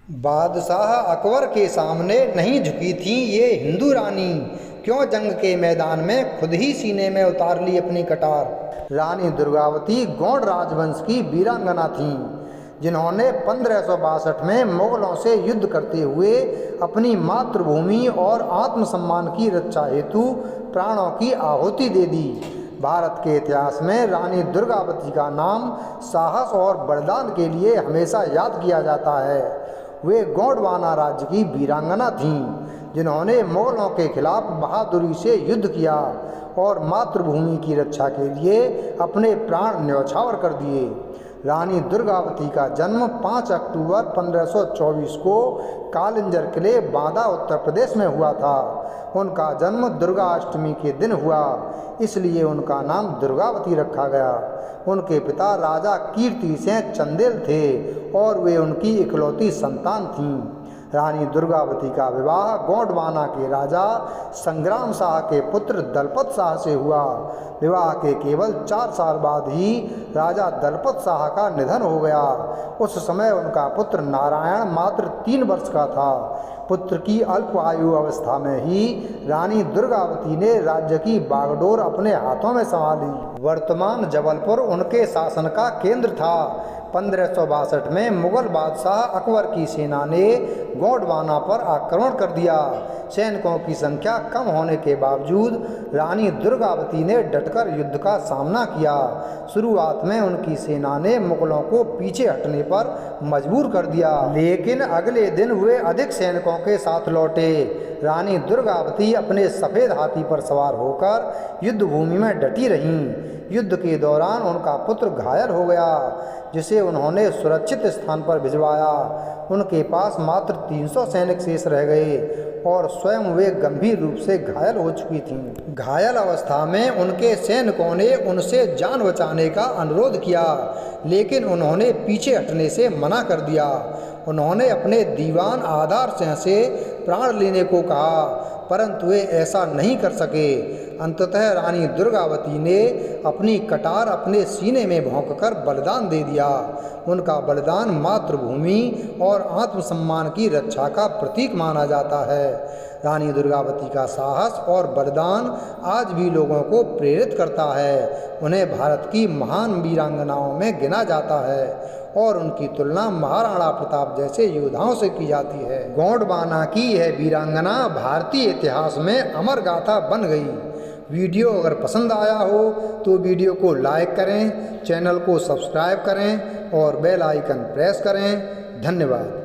बादशाह अकबर के सामने नहीं झुकी थी ये हिंदू रानी, क्यों जंग के मैदान में खुद ही सीने में उतार ली अपनी कटार। रानी दुर्गावती गौड़ राजवंश की वीरांगना थीं, जिन्होंने 1562 में मुगलों से युद्ध करते हुए अपनी मातृभूमि और आत्मसम्मान की रक्षा हेतु प्राणों की आहुति दे दी। भारत के इतिहास में रानी दुर्गावती का नाम साहस और बलिदान के लिए हमेशा याद किया जाता है। वे गोंडवाना राज्य की वीरांगना थीं, जिन्होंने मुगलों के खिलाफ बहादुरी से युद्ध किया और मातृभूमि की रक्षा के लिए अपने प्राण न्यौछावर कर दिए। रानी दुर्गावती का जन्म 5 अक्टूबर 1524 को कालिंजर किले बांदा उत्तर प्रदेश में हुआ था। उनका जन्म दुर्गा अष्टमी के दिन हुआ, इसलिए उनका नाम दुर्गावती रखा गया। उनके पिता राजा कीर्ति सिंह चंदेल थे और वे उनकी इकलौती संतान थीं। रानी दुर्गावती का विवाह गोंडवाना के राजा संग्राम शाह के पुत्र दलपत शाह से हुआ। विवाह के केवल 4 साल बाद ही राजा दलपत शाह का निधन हो गया। उस समय उनका पुत्र नारायण मात्र 3 वर्ष का था। पुत्र की अल्प आयु अवस्था में ही रानी दुर्गावती ने राज्य की बागडोर अपने हाथों में संभाली। वर्तमान जबलपुर उनके शासन का केंद्र था। 1562 में मुगल बादशाह अकबर की सेना ने गोंडवाना पर आक्रमण कर दिया। सैनिकों की संख्या कम होने के बावजूद रानी दुर्गावती ने डटकर युद्ध का सामना किया। शुरुआत में उनकी सेना ने मुगलों को पीछे हटने पर मजबूर कर दिया, लेकिन अगले दिन वे अधिक सैनिकों के साथ लौटे। रानी दुर्गावती अपने सफ़ेद हाथी पर सवार होकर युद्ध भूमि में डटी रहीं। युद्ध के दौरान उनका पुत्र घायल हो गया, जिसे उन्होंने सुरक्षित स्थान पर भिजवाया। उनके पास मात्र 300 सैनिक शेष रह गए और स्वयं वे गंभीर रूप से घायल हो चुकी थीं। घायल अवस्था में उनके सैनिकों ने उनसे जान बचाने का अनुरोध किया, लेकिन उन्होंने पीछे हटने से मना कर दिया। उन्होंने अपने दीवान आधार सिंह से प्राण लेने को कहा, परंतु वे ऐसा नहीं कर सके। अंततः रानी दुर्गावती ने अपनी कटार अपने सीने में भोंककर बलिदान दे दिया। उनका बलिदान मातृभूमि और आत्मसम्मान की रक्षा का प्रतीक माना जाता है। रानी दुर्गावती का साहस और बलिदान आज भी लोगों को प्रेरित करता है। उन्हें भारत की महान वीरांगनाओं में गिना जाता है और उनकी तुलना महाराणा प्रताप जैसे योद्धाओं से की जाती है। गोंडवाना की यह वीरांगना भारतीय इतिहास में अमर गाथा बन गई। वीडियो अगर पसंद आया हो तो वीडियो को लाइक करें, चैनल को सब्सक्राइब करें और बेल आइकन प्रेस करें। धन्यवाद।